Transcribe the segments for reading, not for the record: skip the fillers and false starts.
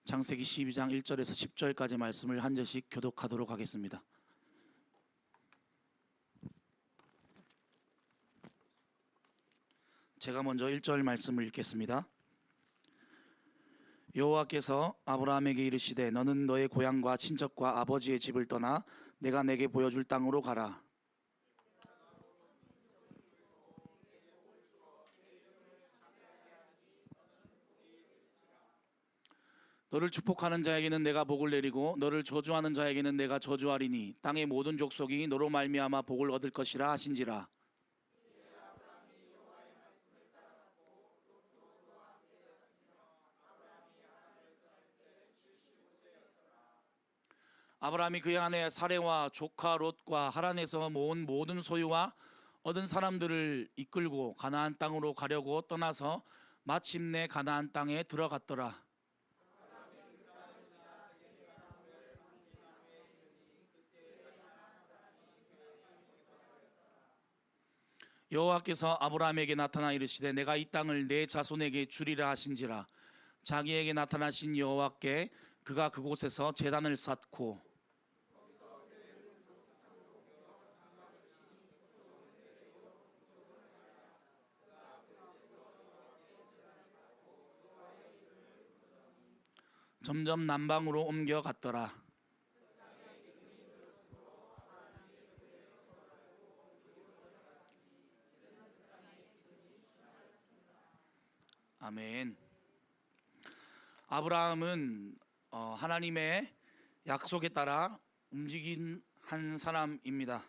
창세기 12장 1절에서 10절까지 말씀을 한 절씩 교독하도록 하겠습니다. 제가 먼저 1절 말씀을 읽겠습니다. 여호와께서 아브라함에게 이르시되 너는 너의 고향과 친척과 아버지의 집을 떠나 내가 내게 보여줄 땅으로 가라. 너를 축복하는 자에게는 내가 복을 내리고 너를 저주하는 자에게는 내가 저주하리니 땅의 모든 족속이 너로 말미암아 복을 얻을 것이라 하신지라. 아브라함이 그의 아내 사레와 조카 롯과 하란에서 모은 모든 소유와 얻은 사람들을 이끌고 가나안 땅으로 가려고 떠나서 마침내 가나안 땅에 들어갔더라. 여호와께서 아브라함에게 나타나 이르시되 내가 이 땅을 내 자손에게 주리라 하신지라. 자기에게 나타나신 여호와께 그가 그곳에서 제단을 쌓고 점점 남방으로 옮겨갔더라. 아멘. 아브라함은 하나님의 약속에 따라 움직인 한 사람입니다.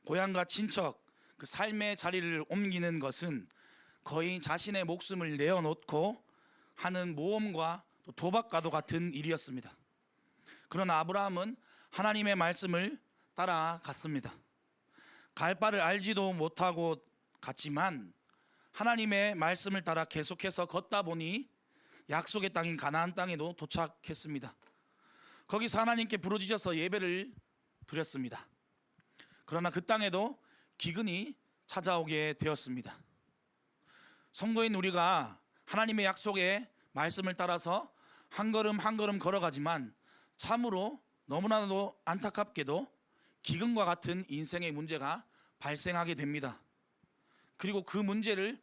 고향과 친척, 그 삶의 자리를 옮기는 것은 거의 자신의 목숨을 내어놓고 하는 모험과 또 도박과도 같은 일이었습니다. 그러나 아브라함은 하나님의 말씀을 따라갔습니다. 갈 바를 알지도 못하고 갔지만 하나님의 말씀을 따라 계속해서 걷다 보니 약속의 땅인 가나안 땅에도 도착했습니다. 거기서 하나님께 부르짖어서 예배를 드렸습니다. 그러나 그 땅에도 기근이 찾아오게 되었습니다. 성도인 우리가 하나님의 약속의 말씀을 따라서 한 걸음 한 걸음 걸어가지만 참으로 너무나도 안타깝게도 기근과 같은 인생의 문제가 발생하게 됩니다. 그리고 그 문제를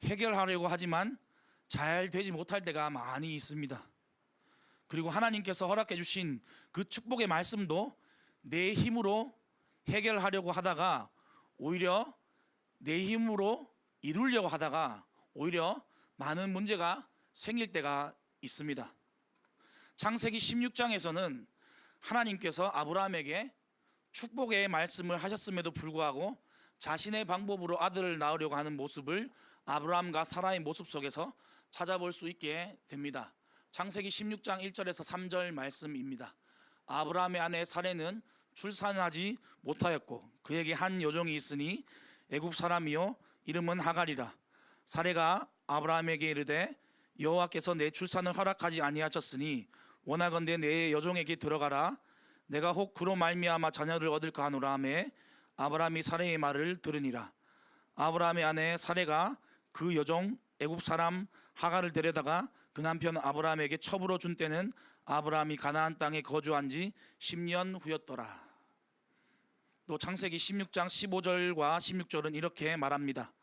해결하려고 하지만 잘 되지 못할 때가 많이 있습니다. 그리고 하나님께서 허락해 주신 그 축복의 말씀도 내 힘으로 해결하려고 하다가 오히려 내 힘으로 이루려고 하다가 오히려 많은 문제가 생길 때가 있습니다. 창세기 16장에서는 하나님께서 아브라함에게 축복의 말씀을 하셨음에도 불구하고 자신의 방법으로 아들을 낳으려고 하는 모습을 아브라함과 사라의 모습 속에서 찾아볼 수 있게 됩니다. 창세기 16장 1절에서 3절 말씀입니다. 아브라함의 아내 사레는 출산하지 못하였고 그에게 한 여종이 있으니 애굽 사람이요 이름은 하갈이라. 사레가 아브라함에게 이르되 여호와께서 내 출산을 허락하지 아니하셨으니 원하건대 내 여종에게 들어가라. 내가 혹 그로 말미암아 자녀를 얻을까 하노라 하매 아브라함이 사레의 말을 들으니라. 아브라함의 아내 사레가 그 여종 애굽 사람 하갈을 데려다가 그 남편 아브라함에게 첩으로 준 때는 아브라함이 가나안 땅에 거주한 지 10년 후였더라. 또 창세기 16장 15절과 16절은 이렇게 말합니다.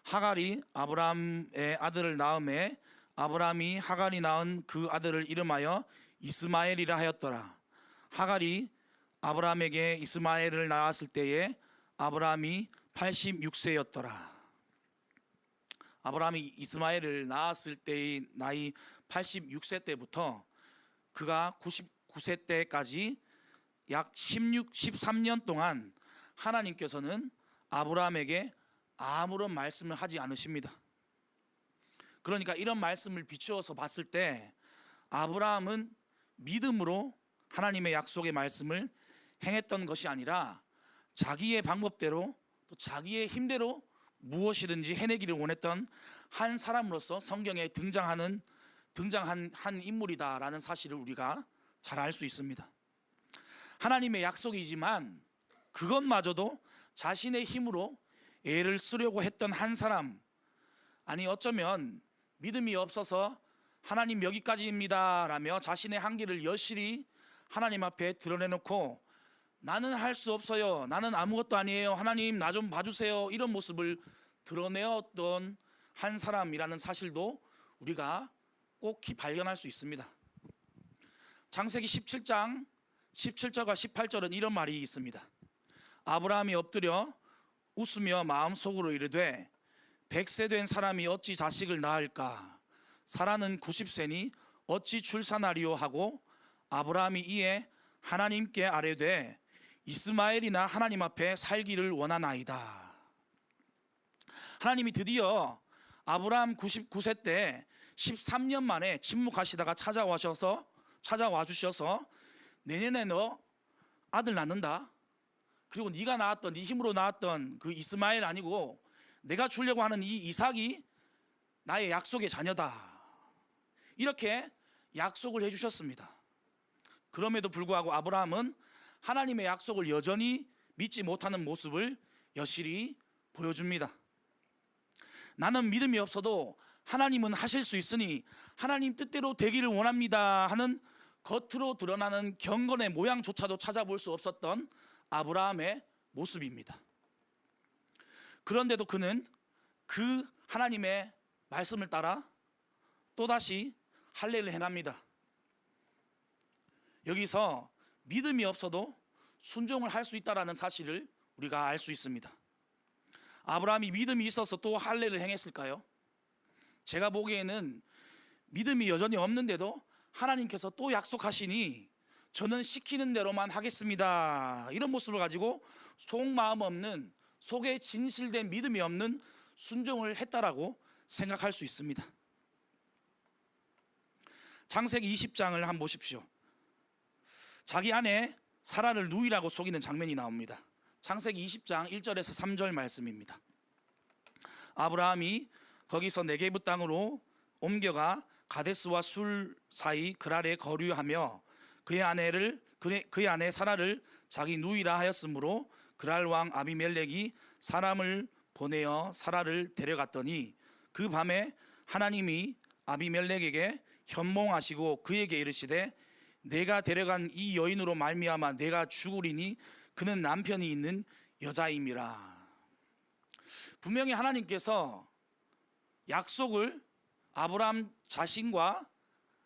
하갈이 아브라함의 아들을 낳음에 아브라함이 하갈이 낳은 그 아들을 이름하여 이스마엘이라 하였더라. 하갈이 아브라함에게 이스마엘을 낳았을 때에 아브라함이 86세였더라. 아브라함이 이스마엘을 낳았을 때의 나이 86세 때부터 그가 99세 때까지 약 13년 동안 하나님께서는 아브라함에게 아무런 말씀을 하지 않으십니다. 그러니까 이런 말씀을 비추어서 봤을 때 아브라함은 믿음으로 하나님의 약속의 말씀을 행했던 것이 아니라 자기의 방법대로 또 자기의 힘대로 무엇이든지 해내기를 원했던 한 사람으로서 성경에 등장한 한 인물이다라는 사실을 우리가 잘 알 수 있습니다. 하나님의 약속이지만 그것마저도 자신의 힘으로 애를 쓰려고 했던 한 사람, 아니 어쩌면 믿음이 없어서 하나님 여기까지입니다 라며 자신의 한계를 여실히 하나님 앞에 드러내놓고 나는 할 수 없어요, 나는 아무것도 아니에요, 하나님 나 좀 봐주세요, 이런 모습을 드러내었던 한 사람이라는 사실도 우리가 꼭 발견할 수 있습니다. 창세기 17장 17절과 18절은 이런 말이 있습니다. 아브라함이 엎드려 웃으며 마음속으로 이르되 100세 된 사람이 어찌 자식을 낳을까? 사라는 90세니 어찌 출산하리요 하고 아브라함이 이에 하나님께 아뢰되 이스마엘이나 하나님 앞에 살기를 원하나이다. 하나님이 드디어 아브라함 99세 때 13년 만에 침묵하시다가 찾아와 주셔서 내년에 너 아들 낳는다. 그리고 네가 낳았던, 네 힘으로 낳았던 그 이스마엘 아니고 내가 주려고 하는 이 이삭이 나의 약속의 자녀다. 이렇게 약속을 해주셨습니다. 그럼에도 불구하고 아브라함은 하나님의 약속을 여전히 믿지 못하는 모습을 여실히 보여줍니다. 나는 믿음이 없어도 하나님은 하실 수 있으니 하나님 뜻대로 되기를 원합니다 하는 겉으로 드러나는 경건의 모양조차도 찾아볼 수 없었던 아브라함의 모습입니다. 그런데도 그는 그 하나님의 말씀을 따라 또다시 할례를 행합니다. 여기서 믿음이 없어도 순종을 할 수 있다는 사실을 우리가 알 수 있습니다. 아브라함이 믿음이 있어서 또 할례를 행했을까요? 제가 보기에는 믿음이 여전히 없는데도 하나님께서 또 약속하시니 저는 시키는 대로만 하겠습니다, 이런 모습을 가지고 속마음 없는, 속에 진실된 믿음이 없는 순종을 했다라고 생각할 수 있습니다. 창세기 20장을 한번 보십시오. 자기 아내 사라를 누이라고 속이는 장면이 나옵니다. 창세기 20장 1절에서 3절 말씀입니다. 아브라함이 거기서 네게부 땅으로 옮겨가 가데스와 술 사이 그랄에 거류하며 그의 아내 사라를 자기 누이라 하였으므로 그랄 왕 아비멜렉이 사람을 보내어 사라를 데려갔더니 그 밤에 하나님이 아비멜렉에게 현몽하시고 그에게 이르시되 내가 데려간 이 여인으로 말미암아 내가 죽으리니 그는 남편이 있는 여자임이라. 분명히 하나님께서 약속을 아브라함 자신과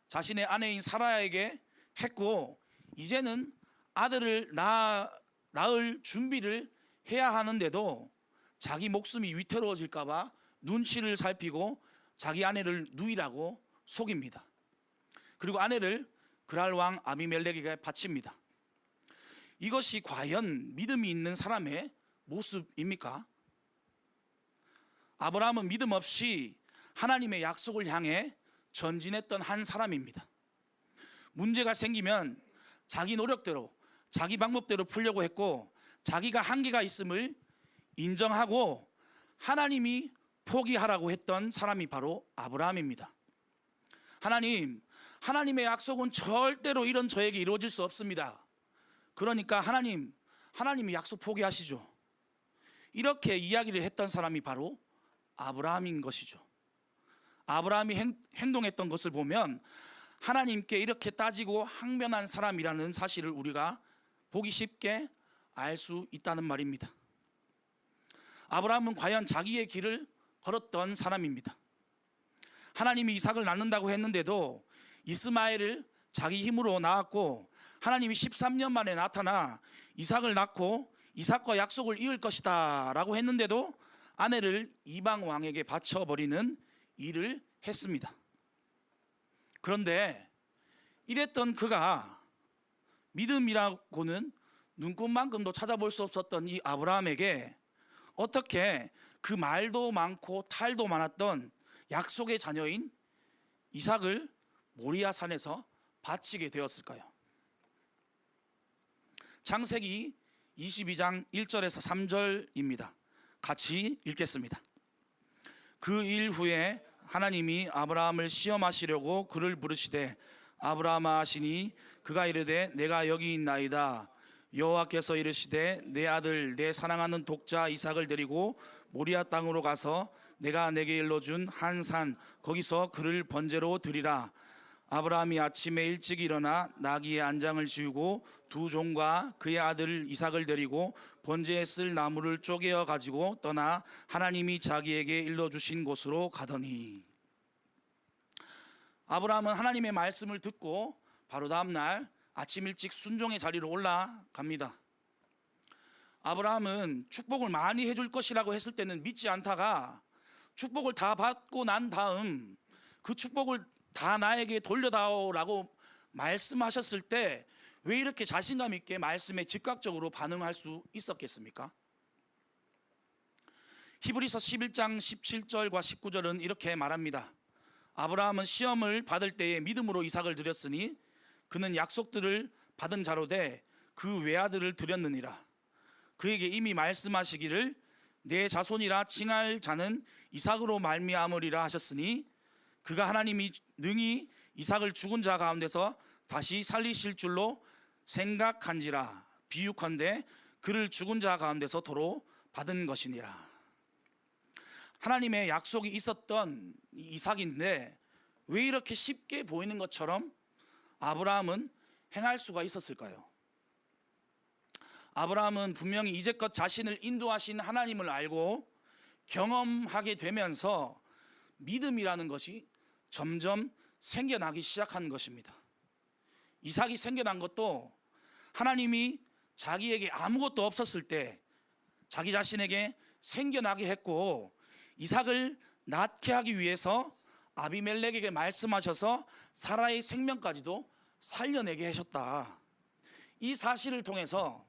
자신의 아내인 사라에게 했고 이제는 아들을 낳을 준비를 해야 하는데도 자기 목숨이 위태로워질까 봐 눈치를 살피고 자기 아내를 누이라고 속입니다. 그리고 아내를 그랄 왕 아비멜렉에게 바칩니다. 이것이 과연 믿음이 있는 사람의 모습입니까? 아브라함은 믿음 없이 하나님의 약속을 향해 전진했던 한 사람입니다. 문제가 생기면 자기 노력대로, 자기 방법대로 풀려고 했고 자기가 한계가 있음을 인정하고 하나님이 포기하라고 했던 사람이 바로 아브라함입니다. 하나님의 약속은 절대로 이런 저에게 이루어질 수 없습니다. 그러니까 하나님이 약속 포기하시죠. 이렇게 이야기를 했던 사람이 바로 아브라함인 것이죠. 아브라함이 행동했던 것을 보면 하나님께 이렇게 따지고 항변한 사람이라는 사실을 우리가 보기 쉽게 알 수 있다는 말입니다. 아브라함은 과연 자기의 길을 걸었던 사람입니다. 하나님이 이삭을 낳는다고 했는데도 이스마엘을 자기 힘으로 낳았고 하나님이 13년 만에 나타나 이삭을 낳고 이삭과 약속을 이을 것이다 라고 했는데도 아내를 이방 왕에게 바쳐버리는 일을 했습니다. 그런데 이랬던 그가 믿음이라고는 눈꽃만큼도 찾아볼 수 없었던 이 아브라함에게 어떻게 그 말도 많고 탈도 많았던 약속의 자녀인 이삭을 모리아 산에서 바치게 되었을까요? 창세기 22장 1절에서 3절입니다. 같이 읽겠습니다. 그 일 후에 하나님이 아브라함을 시험하시려고 그를 부르시되 아브라함아 하시니 그가 이르되 내가 여기 있나이다. 여호와께서 이르시되 내 아들 내 사랑하는 독자 이삭을 데리고 모리아 땅으로 가서 내가 내게 일러준 한 산 거기서 그를 번제로 드리라. 아브라함이 아침에 일찍 일어나 나귀의 안장을 지우고 두 종과 그의 아들 이삭을 데리고 번제에 쓸 나무를 쪼개어 가지고 떠나 하나님이 자기에게 일러주신 곳으로 가더니, 아브라함은 하나님의 말씀을 듣고 바로 다음 날 아침 일찍 순종의 자리로 올라갑니다. 아브라함은 축복을 많이 해줄 것이라고 했을 때는 믿지 않다가 축복을 다 받고 난 다음 그 축복을 다 나에게 돌려다오라고 말씀하셨을 때 왜 이렇게 자신감 있게 말씀에 즉각적으로 반응할 수 있었겠습니까? 히브리서 11장 17절과 19절은 이렇게 말합니다. 아브라함은 시험을 받을 때에 믿음으로 이삭을 드렸으니 그는 약속들을 받은 자로 돼 그 외아들을 드렸느니라. 그에게 이미 말씀하시기를 내 자손이라 칭할 자는 이삭으로 말미암으리라 하셨으니 그가 하나님이 능히 이삭을 죽은 자 가운데서 다시 살리실 줄로 생각한지라. 비유컨대 그를 죽은 자 가운데서 도로 받은 것이니라. 하나님의 약속이 있었던 이삭인데 왜 이렇게 쉽게 보이는 것처럼 아브라함은 행할 수가 있었을까요? 아브라함은 분명히 이제껏 자신을 인도하신 하나님을 알고 경험하게 되면서 믿음이라는 것이 점점 생겨나기 시작한 것입니다. 이삭이 생겨난 것도 하나님이 자기에게 아무것도 없었을 때 자기 자신에게 생겨나게 했고, 이삭을 낳게 하기 위해서 아비멜렉에게 말씀하셔서 사라의 생명까지도 살려내게 하셨다. 이 사실을 통해서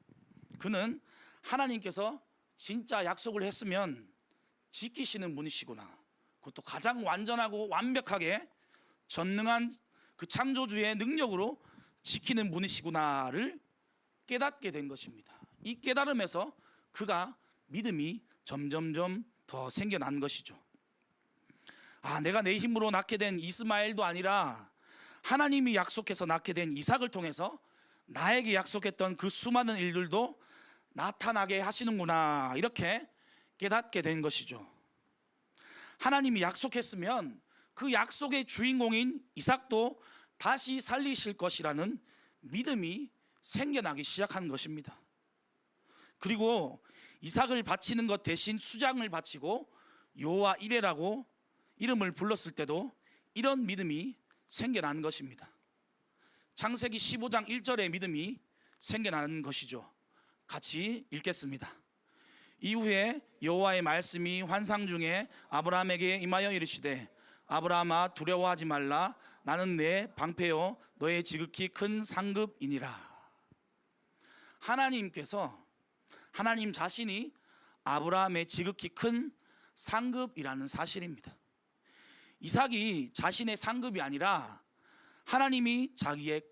그는 하나님께서 진짜 약속을 했으면 지키시는 분이시구나, 그것도 가장 완전하고 완벽하게 전능한 그 창조주의 능력으로 지키는 분이시구나를 깨닫게 된 것입니다. 이 깨달음에서 그가 믿음이 점점점 더 생겨난 것이죠. 내가 내 힘으로 낳게 된 이스마엘도 아니라 하나님이 약속해서 낳게 된 이삭을 통해서 나에게 약속했던 그 수많은 일들도 나타나게 하시는구나, 이렇게 깨닫게 된 것이죠. 하나님이 약속했으면 그 약속의 주인공인 이삭도 다시 살리실 것이라는 믿음이 생겨나기 시작한 것입니다. 그리고 이삭을 바치는 것 대신 수장을 바치고 여호와 이레라고 이름을 불렀을 때도 이런 믿음이 생겨난 것입니다. 창세기 15장 1절의 믿음이 생겨난 것이죠. 같이 읽겠습니다. 이후에 여호와의 말씀이 환상 중에 아브라함에게 임하여 이르시되 아브라함아 두려워하지 말라. 나는 내 방패요 너의 지극히 큰 상급이니라. 하나님께서, 하나님 자신이 아브라함의 지극히 큰 상급이라는 사실입니다. 이삭이 자신의 상급이 아니라 하나님이 자기의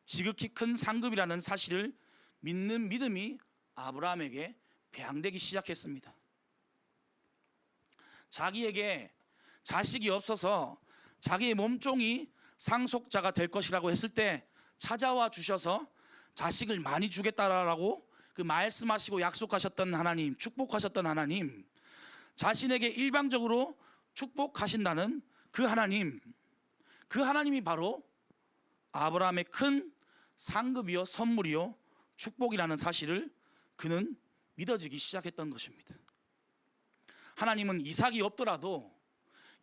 지극히 큰 상급이라는 사실을 믿는 믿음이 아브라함에게 배양되기 시작했습니다. 자기에게 자식이 없어서 자기의 몸종이 상속자가 될 것이라고 했을 때 찾아와 주셔서 자식을 많이 주겠다라고 그 말씀하시고 약속하셨던 하나님, 축복하셨던 하나님, 자신에게 일방적으로 축복하신다는 그 하나님이 바로 아브라함의 큰 상급이요 선물이요 축복이라는 사실을 그는 믿어지기 시작했던 것입니다. 하나님은 이삭이 없더라도,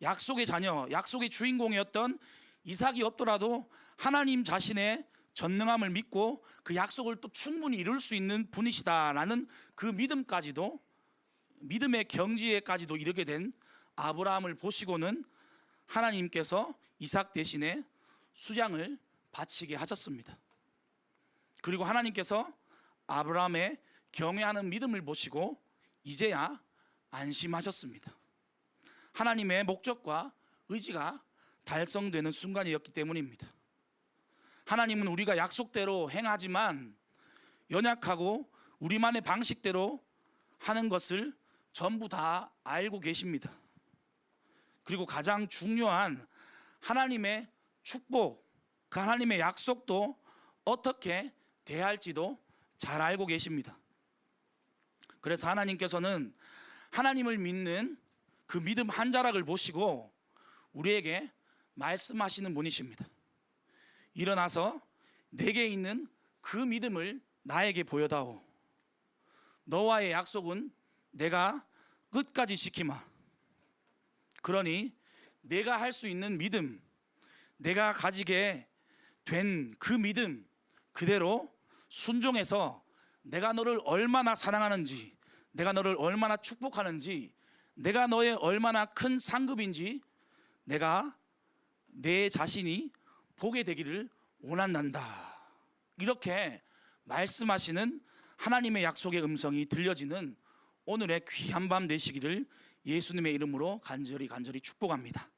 약속의 자녀, 약속의 주인공이었던 이삭이 없더라도 하나님 자신의 전능함을 믿고 그 약속을 또 충분히 이룰 수 있는 분이시다라는 그 믿음까지도, 믿음의 경지에까지도 이르게 된 아브라함을 보시고는 하나님께서 이삭 대신에 수장을 바치게 하셨습니다. 그리고 하나님께서 아브라함의 경외하는 믿음을 보시고 이제야 안심하셨습니다. 하나님의 목적과 의지가 달성되는 순간이었기 때문입니다. 하나님은 우리가 약속대로 행하지만 연약하고 우리만의 방식대로 하는 것을 전부 다 알고 계십니다. 그리고 가장 중요한 하나님의 축복, 그 하나님의 약속도 어떻게 대할지도 잘 알고 계십니다. 그래서 하나님께서는 하나님을 믿는 그 믿음 한 자락을 보시고 우리에게 말씀하시는 분이십니다. 일어나서 내게 있는 그 믿음을 나에게 보여다오. 너와의 약속은 내가 끝까지 지키마. 그러니 내가 할 수 있는 믿음, 내가 가지게 된 그 믿음 그대로 순종해서 내가 너를 얼마나 사랑하는지, 내가 너를 얼마나 축복하는지, 내가 너의 얼마나 큰 상급인지 내가 내 자신이 보게 되기를 원한단다. 이렇게 말씀하시는 하나님의 약속의 음성이 들려지는 오늘의 귀한 밤 되시기를 예수님의 이름으로 간절히 축복합니다.